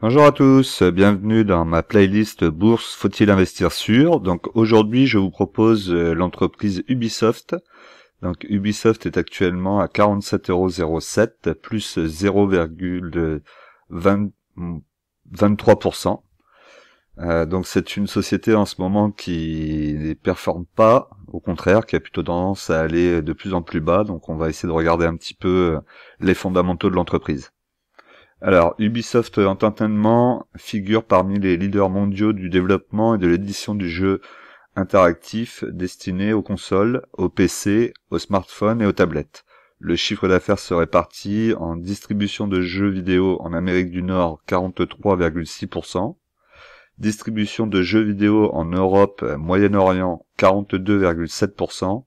Bonjour à tous, bienvenue dans ma playlist Bourse Faut-il investir sur. Donc aujourd'hui je vous propose l'entreprise Ubisoft. Donc Ubisoft est actuellement à 47,07 € plus 0,23%. Donc c'est une société en ce moment qui ne performe pas, au contraire, qui a plutôt tendance à aller de plus en plus bas. Donc on va essayer de regarder un petit peu les fondamentaux de l'entreprise. Alors, Ubisoft Entertainment figure parmi les leaders mondiaux du développement et de l'édition du jeu interactif destiné aux consoles, aux PC, aux smartphones et aux tablettes. Le chiffre d'affaires se répartit en distribution de jeux vidéo en Amérique du Nord 43,6%, distribution de jeux vidéo en Europe, Moyen-Orient 42,7%,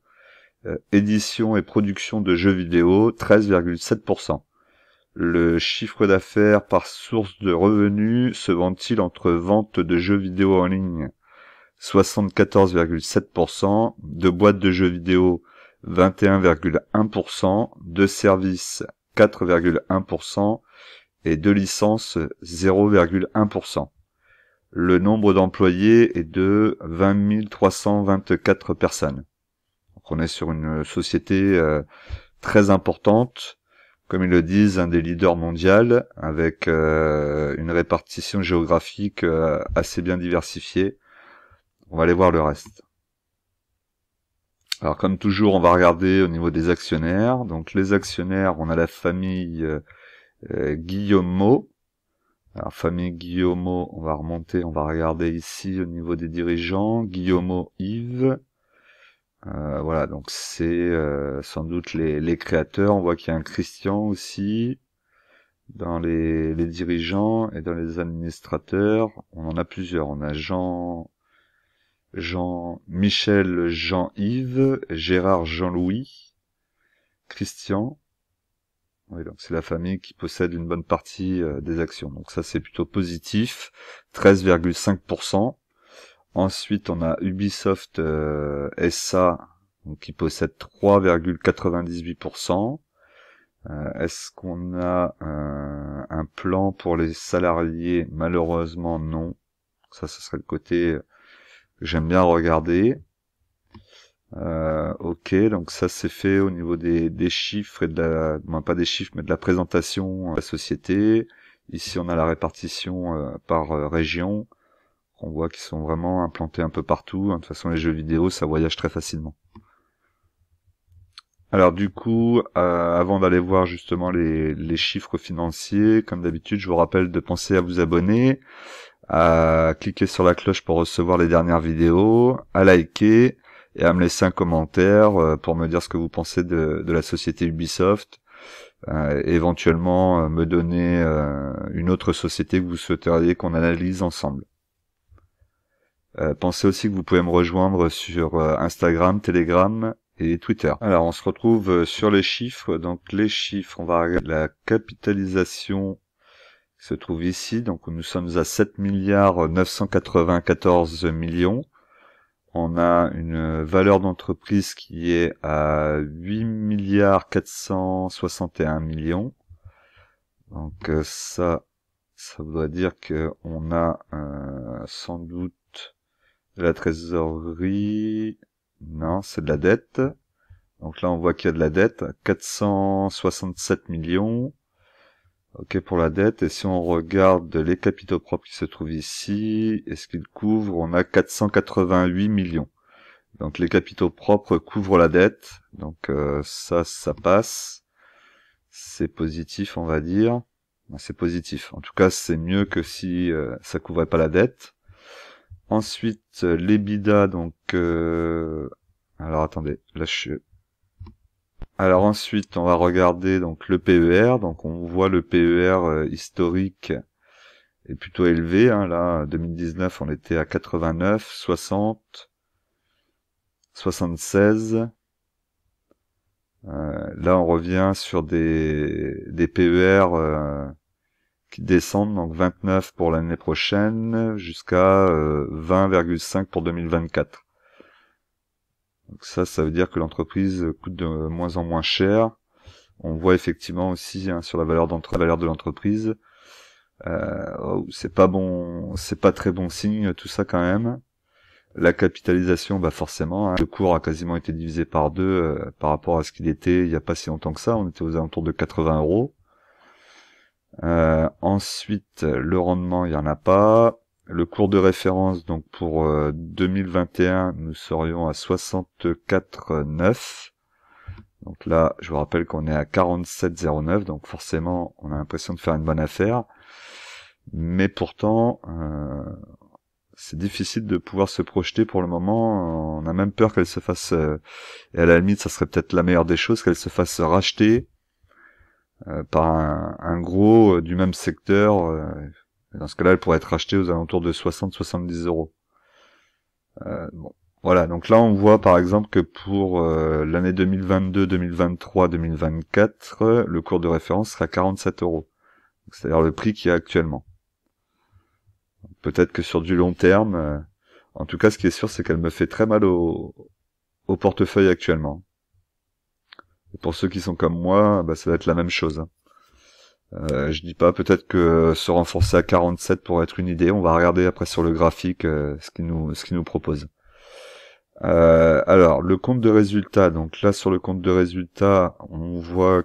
édition et production de jeux vidéo 13,7%. Le chiffre d'affaires par source de revenus se vend-il entre vente de jeux vidéo en ligne 74,7%, de boîtes de jeux vidéo 21,1%, de services 4,1% et de licences 0,1%. Le nombre d'employés est de 20 324 personnes. Donc on est sur une société très importante, comme ils le disent, un des leaders mondiaux, avec une répartition géographique assez bien diversifiée. On va aller voir le reste. Alors comme toujours, on va regarder au niveau des actionnaires. Donc les actionnaires, on a la famille Guillaumeau. Alors famille Guillaumeau, on va remonter, on va regarder ici au niveau des dirigeants. Guillaumeau Yves. Voilà, donc c'est sans doute les créateurs. On voit qu'il y a un Christian aussi dans les dirigeants et dans les administrateurs. On en a plusieurs. On a Michel Jean-Yves, Gérard Jean-Louis, Christian. Oui, donc c'est la famille qui possède une bonne partie des actions. Donc ça c'est plutôt positif, 13,5%. Ensuite, on a Ubisoft SA donc, qui possède 3,98%. Est-ce qu'on a un plan pour les salariés? Malheureusement, non. Ça, ce serait le côté que j'aime bien regarder. Ok, donc ça c'est fait au niveau des chiffres et pas des chiffres, mais de la présentation de la société. Ici, on a la répartition par région. On voit qu'ils sont vraiment implantés un peu partout. De toute façon, les jeux vidéo, ça voyage très facilement. Alors du coup, avant d'aller voir justement les chiffres financiers, comme d'habitude, je vous rappelle de penser à vous abonner, à cliquer sur la cloche pour recevoir les dernières vidéos, à liker et à me laisser un commentaire pour me dire ce que vous pensez de la société Ubisoft. Éventuellement me donner une autre société que vous souhaiteriez qu'on analyse ensemble. Pensez aussi que vous pouvez me rejoindre sur Instagram, Telegram et Twitter. Alors on se retrouve sur les chiffres. Donc les chiffres, on va regarder la capitalisation qui se trouve ici. Donc nous sommes à 7 milliards 994 millions. On a une valeur d'entreprise qui est à 8 milliards 461 millions. Donc ça voudrait dire que on a sans doute de la trésorerie. Non, c'est de la dette. Donc là, on voit qu'il y a de la dette. 467 millions. Ok pour la dette. Et si on regarde les capitaux propres qui se trouvent ici, est-ce qu'ils couvrent? On a 488 millions. Donc les capitaux propres couvrent la dette. Donc ça passe. C'est positif, on va dire. C'est positif. En tout cas, c'est mieux que si ça couvrait pas la dette. Ensuite, l'EBITDA, donc... alors, attendez, là, Alors ensuite, on va regarder donc le PER. Donc, on voit le PER historique est plutôt élevé. Hein, là, 2019, on était à 89, 60, 76. Là, on revient sur des PER... qui descendent, donc 29 pour l'année prochaine, jusqu'à 20,5 pour 2024. Donc ça veut dire que l'entreprise coûte de moins en moins cher. On voit effectivement aussi sur la valeur de l'entreprise C'est pas bon, c'est pas très bon signe tout ça quand même. La capitalisation, bah forcément, hein, le cours a quasiment été divisé par deux par rapport à ce qu'il était il y a pas si longtemps que ça. On était aux alentours de 80 €. Ensuite, le rendement, il y en a pas. Le cours de référence, donc pour 2021, nous serions à 64,9. Donc là, je vous rappelle qu'on est à 47,09, donc forcément, on a l'impression de faire une bonne affaire. Mais pourtant, c'est difficile de pouvoir se projeter pour le moment. On a même peur qu'elle se fasse, et à la limite, ça serait peut-être la meilleure des choses, qu'elle se fasse racheter par un gros du même secteur. Dans ce cas-là, elle pourrait être rachetée aux alentours de 60-70 €. Bon. Voilà, donc là on voit par exemple que pour l'année 2022, 2023, 2024, le cours de référence sera 47 €. C'est-à-dire le prix qu'il y a actuellement. Peut-être que sur du long terme, en tout cas ce qui est sûr c'est qu'elle me fait très mal au portefeuille actuellement. Et pour ceux qui sont comme moi, bah, ça va être la même chose. Je dis pas, peut-être que se renforcer à 47 pourrait être une idée. On va regarder après sur le graphique ce qu'il nous propose. Alors, le compte de résultat. Donc là, sur le compte de résultat, on voit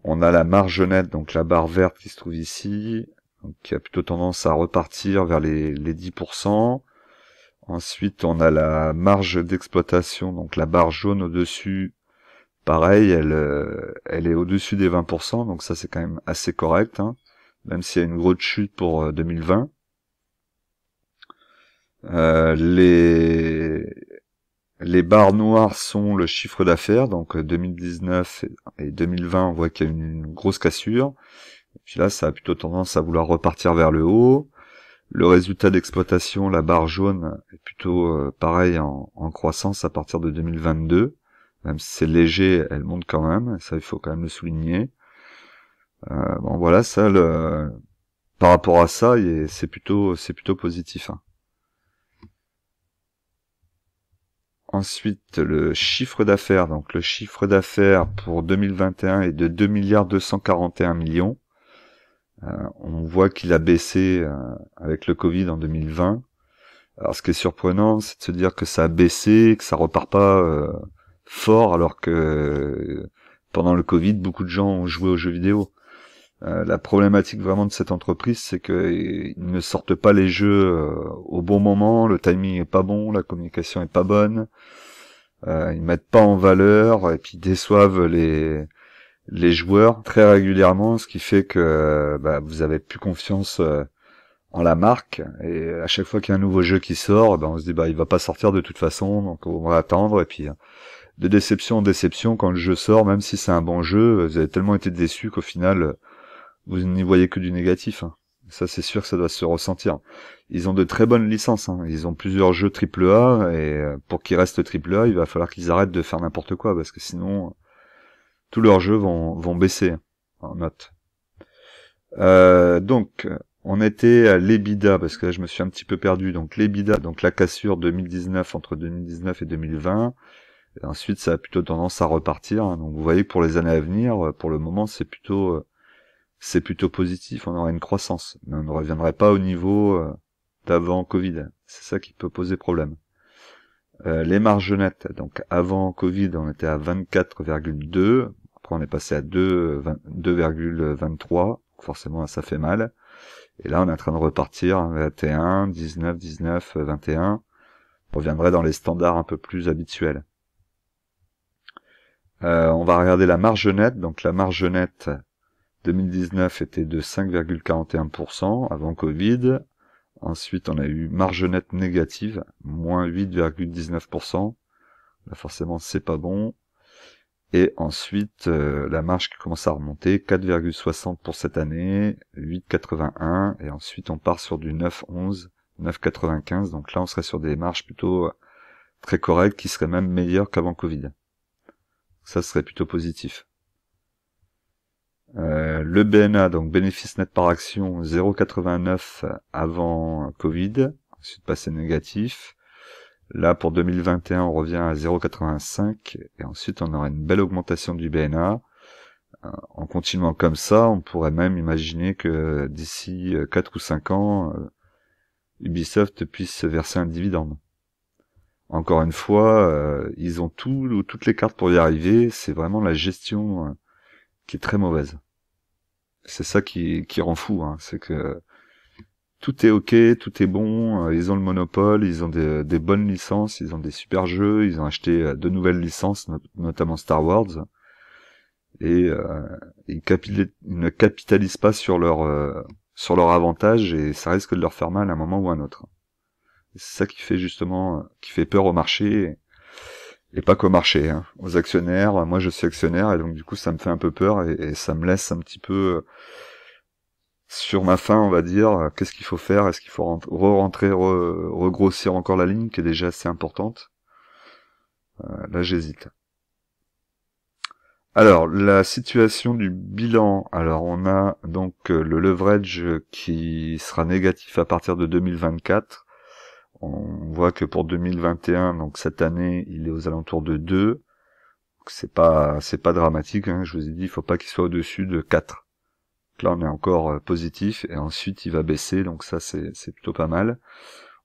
on a la marge nette, donc la barre verte qui se trouve ici, donc, qui a plutôt tendance à repartir vers les 10%. Ensuite, on a la marge d'exploitation, donc la barre jaune au-dessus. Pareil, elle est au-dessus des 20%, donc ça c'est quand même assez correct, hein, même s'il y a une grosse chute pour 2020. Les barres noires sont le chiffre d'affaires, donc 2019 et 2020, on voit qu'il y a une grosse cassure. Et puis là, ça a plutôt tendance à vouloir repartir vers le haut. Le résultat d'exploitation, la barre jaune, est plutôt pareil en croissance à partir de 2022. Même si c'est léger, elle monte quand même. Ça, il faut quand même le souligner. Bon, voilà, ça, par rapport à ça, c'est plutôt positif, hein. Ensuite, le chiffre d'affaires. Donc, le chiffre d'affaires pour 2021 est de 2,241 milliards. On voit qu'il a baissé avec le Covid en 2020. Alors, ce qui est surprenant, c'est de se dire que ça a baissé, que ça repart pas fort, alors que pendant le Covid, beaucoup de gens ont joué aux jeux vidéo. La problématique vraiment de cette entreprise, c'est qu'ils ne sortent pas les jeux au bon moment, le timing est pas bon, la communication est pas bonne, ils mettent pas en valeur et puis déçoivent les joueurs très régulièrement, ce qui fait que bah, vous avez plus confiance en la marque, et à chaque fois qu'il y a un nouveau jeu qui sort, bah, on se dit bah il va pas sortir de toute façon, donc on va attendre, et puis de déception en déception, quand le jeu sort, même si c'est un bon jeu, vous avez tellement été déçus qu'au final vous n'y voyez que du négatif, hein. Ça c'est sûr que ça doit se ressentir. Ils ont de très bonnes licences, hein. Ils ont plusieurs jeux AAA, et pour qu'ils restent AAA, il va falloir qu'ils arrêtent de faire n'importe quoi, parce que sinon tous leurs jeux vont baisser en note. Donc on était à l'EBITDA, parce que là je me suis un petit peu perdu. Donc l'EBITDA, donc la cassure 2019 entre 2019 et 2020. Et ensuite ça a plutôt tendance à repartir, hein. Donc vous voyez que pour les années à venir, pour le moment c'est plutôt positif, on aura une croissance, mais on ne reviendrait pas au niveau d'avant Covid. C'est ça qui peut poser problème. Les marges nettes, donc avant Covid, on était à 24,2, après on est passé à 2,23, forcément ça fait mal. Et là on est en train de repartir, 21, 19, 19, 21. On reviendrait dans les standards un peu plus habituels. On va regarder la marge nette, donc la marge nette 2019 était de 5,41% avant Covid. Ensuite, on a eu marge nette négative, moins 8,19%. Là, forcément, c'est pas bon. Et ensuite, la marge qui commence à remonter, 4,60 pour cette année, 8,81. Et ensuite, on part sur du 9,11, 9,95. Donc là, on serait sur des marges plutôt très correctes, qui seraient même meilleures qu'avant Covid. Ça serait plutôt positif. Le BNA, donc bénéfice net par action, 0,89 avant Covid, ensuite passé négatif. Là, pour 2021, on revient à 0,85, et ensuite on aura une belle augmentation du BNA. En continuant comme ça, on pourrait même imaginer que d'ici 4 ou 5 ans, Ubisoft puisse verser un dividende. Encore une fois, ils ont toutes les cartes pour y arriver, c'est vraiment la gestion qui est très mauvaise. C'est ça qui rend fou, hein. C'est que tout est ok, tout est bon, ils ont le monopole, ils ont des bonnes licences, ils ont des super jeux, ils ont acheté de nouvelles licences, notamment Star Wars, et ils ne capitalisent pas sur leur avantage, et ça risque de leur faire mal à un moment ou à un autre. C'est ça qui fait justement, qui fait peur au marché, et pas qu'au marché, hein, aux actionnaires. Moi je suis actionnaire, et donc du coup ça me fait un peu peur, et ça me laisse un petit peu sur ma faim, on va dire. Qu'est-ce qu'il faut faire? Est-ce qu'il faut rentrer, regrossir encore la ligne qui est déjà assez importante? Là j'hésite. Alors, la situation du bilan. Alors, on a donc le leverage qui sera négatif à partir de 2024. On voit que pour 2021, donc cette année, il est aux alentours de 2. C'est pas dramatique, hein. Je vous ai dit, il faut pas qu'il soit au-dessus de 4. Donc là, on est encore positif, et ensuite, il va baisser, donc ça, c'est plutôt pas mal.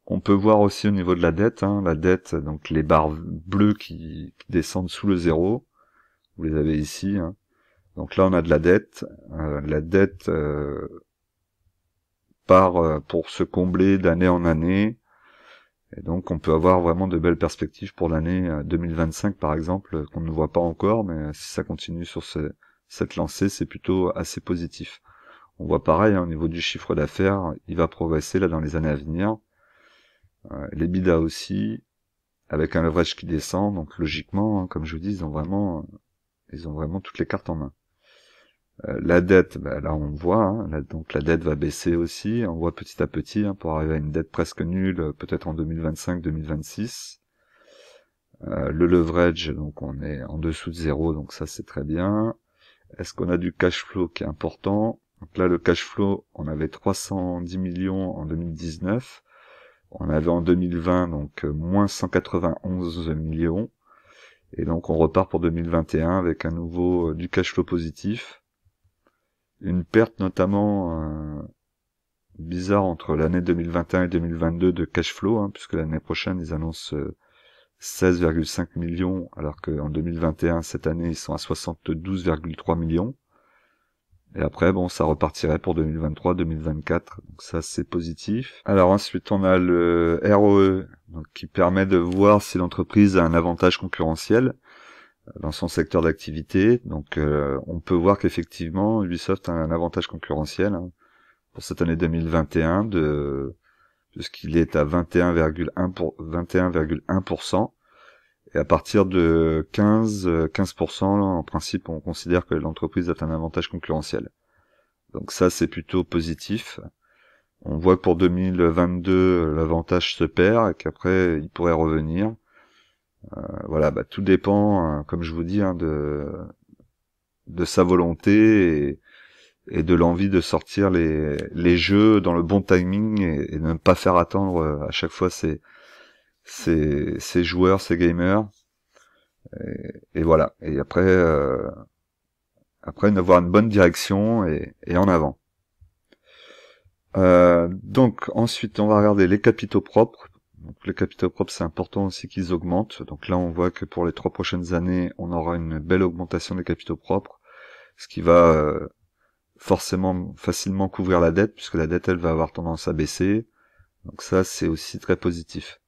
On peut voir aussi au niveau de la dette, hein, la dette, donc les barres bleues qui descendent sous le zéro. Vous les avez ici, hein. Donc là, on a de la dette. La dette part pour se combler d'année en année. Et donc, on peut avoir vraiment de belles perspectives pour l'année 2025, par exemple, qu'on ne voit pas encore. Mais si ça continue sur cette lancée, c'est plutôt assez positif. On voit pareil, hein, au niveau du chiffre d'affaires, il va progresser là dans les années à venir. L'EBITDA aussi, avec un leverage qui descend. Donc, logiquement, hein, comme je vous dis, ils ont vraiment toutes les cartes en main. La dette, là on voit, hein, donc la dette va baisser aussi, on voit petit à petit, hein, pour arriver à une dette presque nulle, peut-être en 2025-2026. Le leverage, donc on est en dessous de 0, donc ça c'est très bien. Est-ce qu'on a du cash flow qui est important? Donc là le cash flow, on avait 310 millions en 2019, on avait en 2020 donc moins 191 millions, et donc on repart pour 2021 avec un nouveau du cash flow positif. Une perte notamment bizarre entre l'année 2021 et 2022 de cash flow, hein, puisque l'année prochaine ils annoncent 16,5 millions, alors qu'en 2021, cette année, ils sont à 72,3 millions. Et après, bon, ça repartirait pour 2023, 2024, donc ça c'est positif. Alors ensuite, on a le ROE, donc, qui permet de voir si l'entreprise a un avantage concurrentiel dans son secteur d'activité. Donc on peut voir qu'effectivement Ubisoft a un avantage concurrentiel, hein, pour cette année 2021 puisqu'il est à 21,1%, et à partir de 15%, là, en principe on considère que l'entreprise a un avantage concurrentiel. Donc ça c'est plutôt positif. On voit que pour 2022 l'avantage se perd et qu'après il pourrait revenir. Voilà, tout dépend, comme je vous dis, hein, de sa volonté et de l'envie de sortir les jeux dans le bon timing et de ne pas faire attendre à chaque fois ces joueurs, ces gamers. Et voilà. Et après d'avoir une bonne direction et en avant. Donc ensuite, on va regarder les capitaux propres. Donc les capitaux propres, c'est important aussi qu'ils augmentent. Donc là, on voit que pour les 3 prochaines années, on aura une belle augmentation des capitaux propres, ce qui va forcément facilement couvrir la dette, puisque la dette, elle va avoir tendance à baisser. Donc ça, c'est aussi très positif.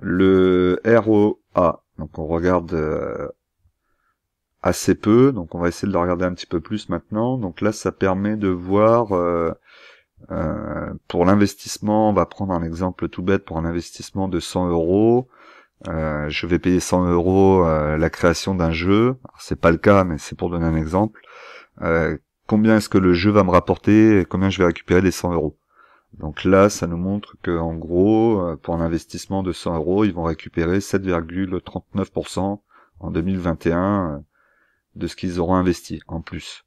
Le ROA, donc on regarde assez peu, donc on va essayer de le regarder un petit peu plus maintenant. Donc là, ça permet de voir... pour l'investissement, on va prendre un exemple tout bête. Pour un investissement de 100 euros, je vais payer 100 euros la création d'un jeu. C'est pas le cas, mais c'est pour donner un exemple. Combien est-ce que le jeu va me rapporter et combien je vais récupérer des 100 euros. Donc là, ça nous montre que en gros, pour un investissement de 100 euros, ils vont récupérer 7,39% en 2021 de ce qu'ils auront investi en plus.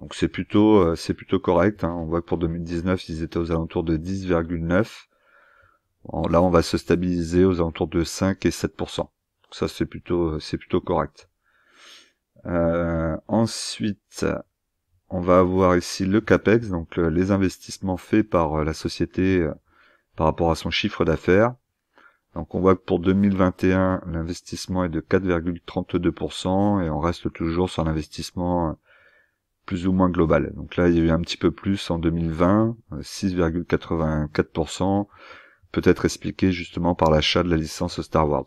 Donc c'est plutôt correct, hein. On voit que pour 2019, ils étaient aux alentours de 10,9. Là, on va se stabiliser aux alentours de 5 et 7%. Donc ça, c'est plutôt correct. Ensuite, on va avoir ici le CAPEX, donc les investissements faits par la société par rapport à son chiffre d'affaires. Donc on voit que pour 2021, l'investissement est de 4,32% et on reste toujours sur l'investissement plus ou moins global. Donc là, il y a eu un petit peu plus en 2020, 6,84%, peut-être expliqué justement par l'achat de la licence Star Wars.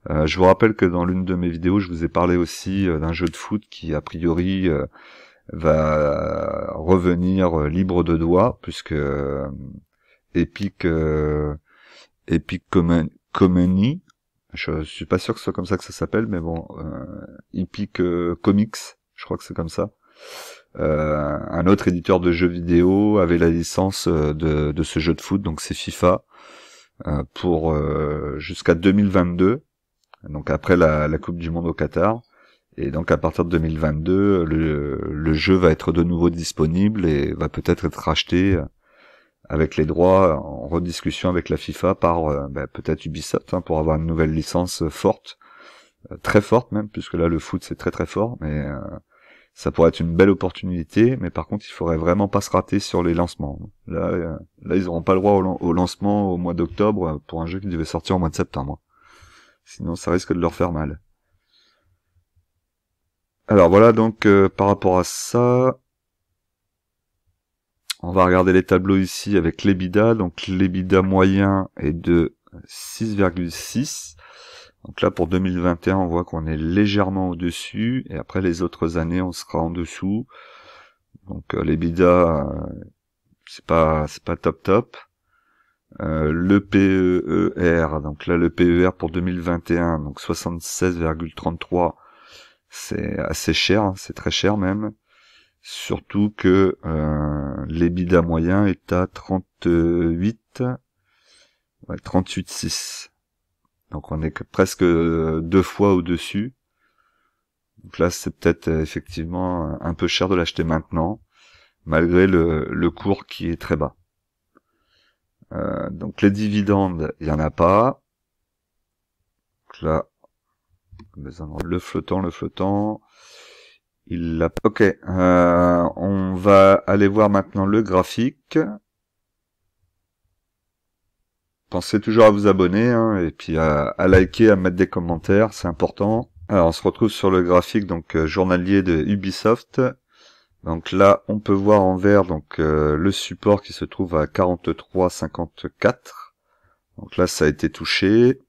Je vous rappelle que dans l'une de mes vidéos, je vous ai parlé aussi d'un jeu de foot qui, a priori, va revenir libre de droit, puisque Epic Comedy, je suis pas sûr que ce soit comme ça que ça s'appelle, mais bon, Epic Comics, je crois que c'est comme ça. Un autre éditeur de jeux vidéo avait la licence de ce jeu de foot, donc c'est FIFA, pour jusqu'à 2022, donc après la Coupe du Monde au Qatar. Et donc à partir de 2022, le jeu va être de nouveau disponible et va peut-être être racheté avec les droits en rediscussion avec la FIFA par peut-être Ubisoft, hein, pour avoir une nouvelle licence forte, très forte même, puisque là le foot c'est très très fort, mais ça pourrait être une belle opportunité, mais par contre il faudrait vraiment pas se rater sur les lancements. Là ils auront pas le droit au lancement au mois d'octobre pour un jeu qui devait sortir au mois de septembre. Sinon ça risque de leur faire mal. Alors voilà, donc par rapport à ça, on va regarder les tableaux ici avec l'EBITDA. Donc l'EBITDA moyen est de 6,6. Donc là pour 2021, on voit qu'on est légèrement au-dessus, et après les autres années, on sera en dessous. Donc l'EBITDA, c'est pas top. Le PER, donc là le PER pour 2021, donc 76,33. C'est assez cher, hein, c'est très cher même. Surtout que l'EBITDA moyen est à 38,6. Donc on est presque 2 fois au-dessus. Donc là c'est peut-être effectivement un peu cher de l'acheter maintenant, malgré le cours qui est très bas. Donc les dividendes, il y en a pas. Donc là, le flottant. Il l'a. Ok, on va aller voir maintenant le graphique. Pensez toujours à vous abonner, hein, et puis à liker, à mettre des commentaires, c'est important. Alors on se retrouve sur le graphique donc journalier de Ubisoft. Donc là on peut voir en vert donc le support qui se trouve à 43,54. Donc là ça a été touché.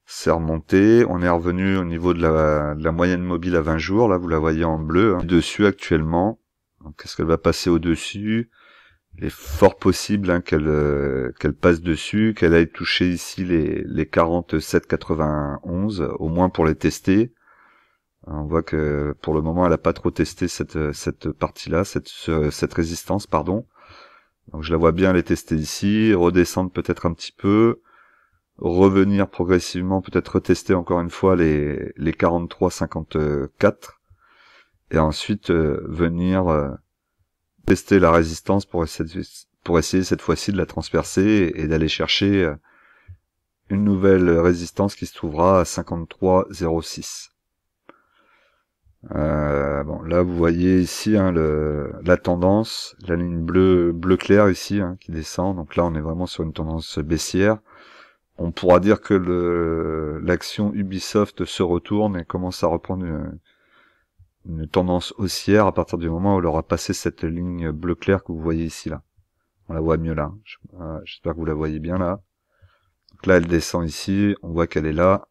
C'est remonté, on est revenu au niveau de la moyenne mobile à 20 jours, là vous la voyez en bleu, hein, dessus actuellement. Donc est-ce qu'elle va passer au-dessus? Il est fort possible hein, qu'elle passe dessus, qu'elle aille toucher ici les 47,91, au moins pour les tester. On voit que pour le moment elle a pas trop testé cette partie-là, cette résistance, pardon. Donc je la vois bien les tester ici, redescendre peut-être un petit peu, revenir progressivement, peut-être retester encore une fois les 43,54 et ensuite venir tester la résistance pour essayer cette fois-ci de la transpercer et d'aller chercher une nouvelle résistance qui se trouvera à 53,06. Bon, là vous voyez ici hein, la tendance, la ligne bleu clair ici hein, qui descend, donc là on est vraiment sur une tendance baissière. On pourra dire que l'action Ubisoft se retourne et commence à reprendre une tendance haussière à partir du moment où elle aura passé cette ligne bleu clair que vous voyez ici là. On la voit mieux là. J'espère que vous la voyez bien là. Donc là elle descend ici, on voit qu'elle est là.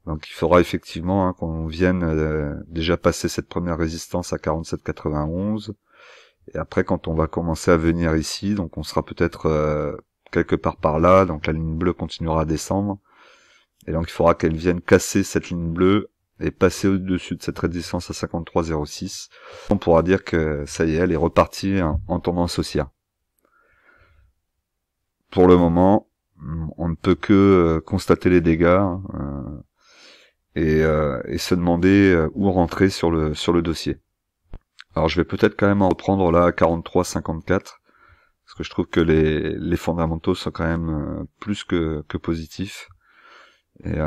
Donc il faudra effectivement hein, qu'on vienne déjà passer cette première résistance à 47,91. Et après quand on va commencer à venir ici, donc on sera peut-être quelque part par là, donc la ligne bleue continuera à descendre, et donc il faudra qu'elle vienne casser cette ligne bleue et passer au-dessus de cette résistance à 53,06. On pourra dire que ça y est, elle est repartie en tendance haussière. Pour le moment, on ne peut que constater les dégâts hein, et se demander où rentrer sur le dossier. Alors je vais peut-être quand même en reprendre là à 43,54. Parce que je trouve que les fondamentaux sont quand même plus que positifs. Et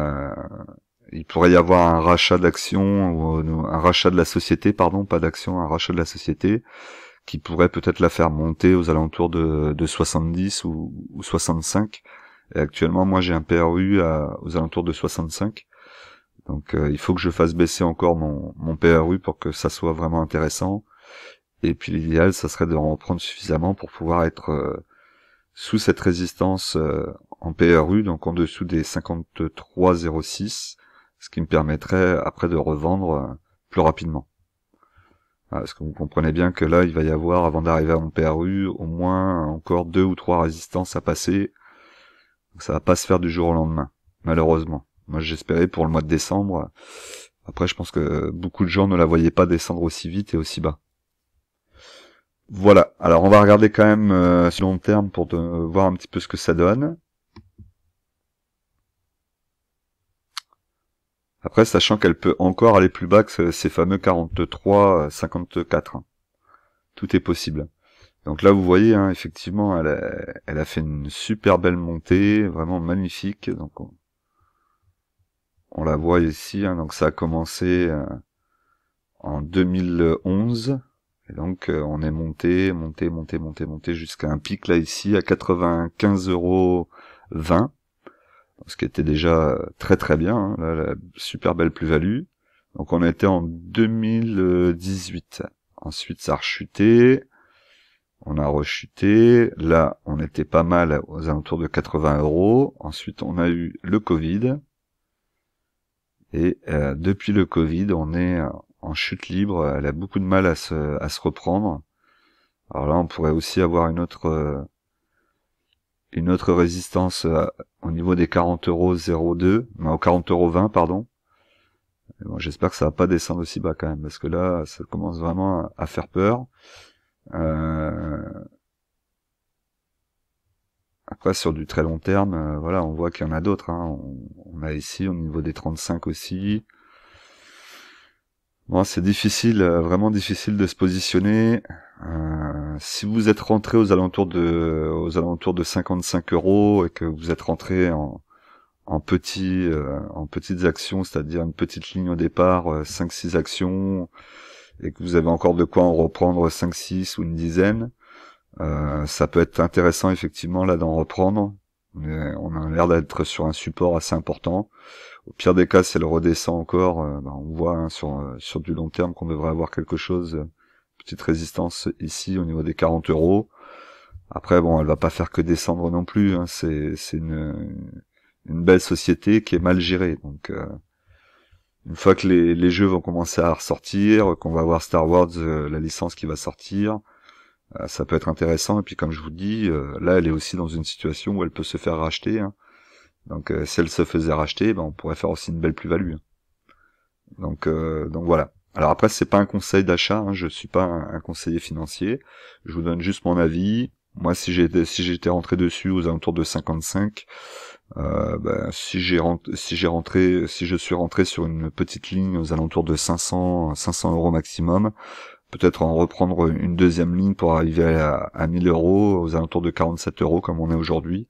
il pourrait y avoir un rachat d'actions ou un rachat de la société, pardon, pas d'action, un rachat de la société qui pourrait peut-être la faire monter aux alentours de 70 ou 65. Et actuellement, moi, j'ai un PRU aux alentours de 65. Donc, il faut que je fasse baisser encore mon PRU pour que ça soit vraiment intéressant. Et puis, l'idéal, ça serait de reprendre suffisamment pour pouvoir être sous cette résistance en PRU, donc en dessous des 53,06, ce qui me permettrait après de revendre plus rapidement. Parce que vous comprenez bien que là, il va y avoir, avant d'arriver à mon PRU, au moins encore 2 ou 3 résistances à passer. Donc ça va pas se faire du jour au lendemain, malheureusement. Moi, j'espérais pour le mois de décembre. Après, je pense que beaucoup de gens ne la voyaient pas descendre aussi vite et aussi bas. Voilà. Alors, on va regarder quand même sur long terme pour voir un petit peu ce que ça donne. Après, sachant qu'elle peut encore aller plus bas que ces fameux 43,54. Tout est possible. Donc là, vous voyez, hein, effectivement, elle a fait une super belle montée, vraiment magnifique. Donc on la voit ici, hein, donc ça a commencé en 2011. Et donc on est monté jusqu'à un pic là ici à 95,20 €, ce qui était déjà très très bien, hein, là, la super belle plus-value. Donc on était en 2018. Ensuite ça a rechuté. On a rechuté. Là, on était pas mal aux alentours de 80 €. Ensuite, on a eu le Covid. Et depuis le Covid, on est en chute libre. Elle a beaucoup de mal à se reprendre. Alors là, on pourrait aussi avoir une autre résistance au niveau des 40,02 €, non, 40,20 €, pardon. Bon, j'espère que ça va pas descendre aussi bas quand même, parce que là, ça commence vraiment à faire peur. Après, sur du très long terme, voilà, on voit qu'il y en a d'autres, hein. On a ici, au niveau des 35 aussi. Bon, c'est difficile, vraiment difficile de se positionner. Si vous êtes rentré aux alentours de 55 € et que vous êtes rentré en petites actions, c'est-à-dire une petite ligne au départ, 5-6 actions, et que vous avez encore de quoi en reprendre 5-6 ou une dizaine, ça peut être intéressant effectivement là d'en reprendre, mais on a l'air d'être sur un support assez important. Au pire des cas, si elle redescend encore, on voit, hein, sur du long terme qu'on devrait avoir quelque chose, petite résistance ici au niveau des 40 €. Après, bon, elle va pas faire que descendre non plus, hein, c'est une belle société qui est mal gérée, donc une fois que les jeux vont commencer à ressortir, qu'on va voir Star Wars, la licence qui va sortir, ça peut être intéressant. Et puis comme je vous dis, là elle est aussi dans une situation où elle peut se faire racheter, hein. Donc si elle se faisait racheter, on pourrait faire aussi une belle plus-value, hein. Donc voilà. Alors après, c'est pas un conseil d'achat, hein, je suis pas un conseiller financier, je vous donne juste mon avis. Moi, si j'étais rentré dessus aux alentours de 55, si je suis rentré sur une petite ligne aux alentours de 500 € maximum, peut-être en reprendre une deuxième ligne pour arriver à 1000 € aux alentours de 47 € comme on est aujourd'hui,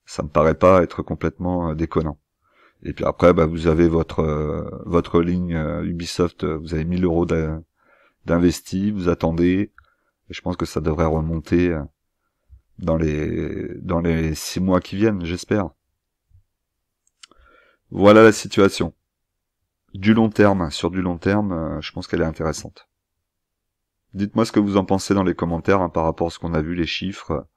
ça me paraît pas être complètement déconnant. Et puis après, vous avez votre ligne Ubisoft, vous avez 1000 € d'investi, vous attendez, et je pense que ça devrait remonter dans les 6 mois qui viennent, j'espère. Voilà la situation. Sur du long terme, je pense qu'elle est intéressante. Dites-moi ce que vous en pensez dans les commentaires, hein, par rapport à ce qu'on a vu, les chiffres.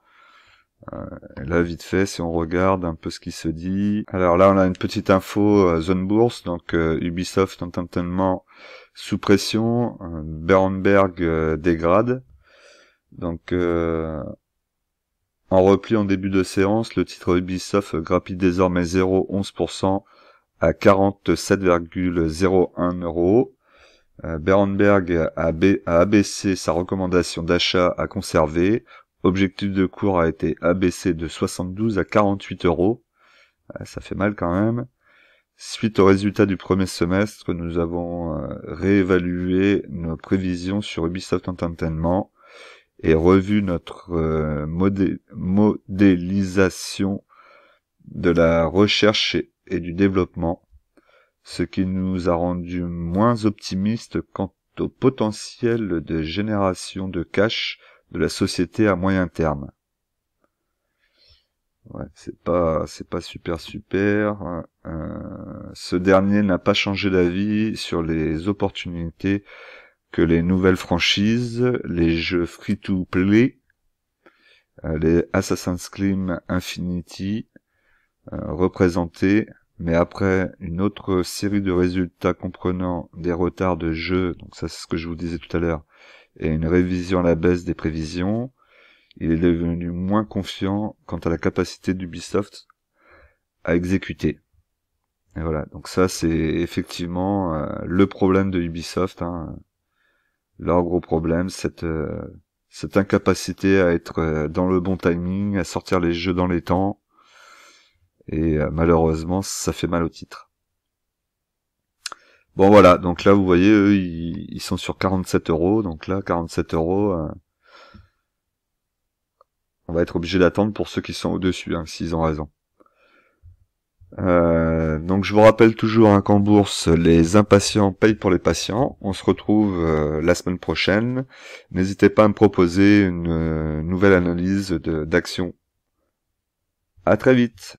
Là, vite fait, si on regarde un peu ce qui se dit. Alors là, on a une petite info zone bourse, donc Ubisoft Entertainment sous pression, Berenberg dégrade. Donc en repli en début de séance, le titre Ubisoft grappille désormais 0,11% à 47,01 €. Berenberg a abaissé sa recommandation d'achat à conserver. Objectif de cours a été abaissé de 72 à 48 €. Ça fait mal quand même. Suite aux résultats du premier semestre, nous avons réévalué nos prévisions sur Ubisoft Entertainment et revu notre modélisation de la recherche et du développement. ce qui nous a rendu moins optimistes quant au potentiel de génération de cash de la société à moyen terme. Ouais, c'est pas super. Ce dernier n'a pas changé d'avis sur les opportunités que les nouvelles franchises, les jeux free-to-play, les Assassin's Creed Infinity représentaient, mais après une autre série de résultats comprenant des retards de jeux, donc ça c'est ce que je vous disais tout à l'heure, et une révision à la baisse des prévisions, il est devenu moins confiant quant à la capacité d'Ubisoft à exécuter. Et voilà, donc ça c'est effectivement le problème de Ubisoft, hein. Leur gros problème, cette incapacité à être dans le bon timing, à sortir les jeux dans les temps, et malheureusement ça fait mal au titre. Bon voilà, donc là vous voyez, eux ils sont sur 47€, donc là 47€, on va être obligé d'attendre pour ceux qui sont au-dessus, hein, s'ils ont raison. Donc je vous rappelle toujours qu'en bourse, les impatients payent pour les patients. On se retrouve la semaine prochaine. N'hésitez pas à me proposer une nouvelle analyse d'action. À très vite.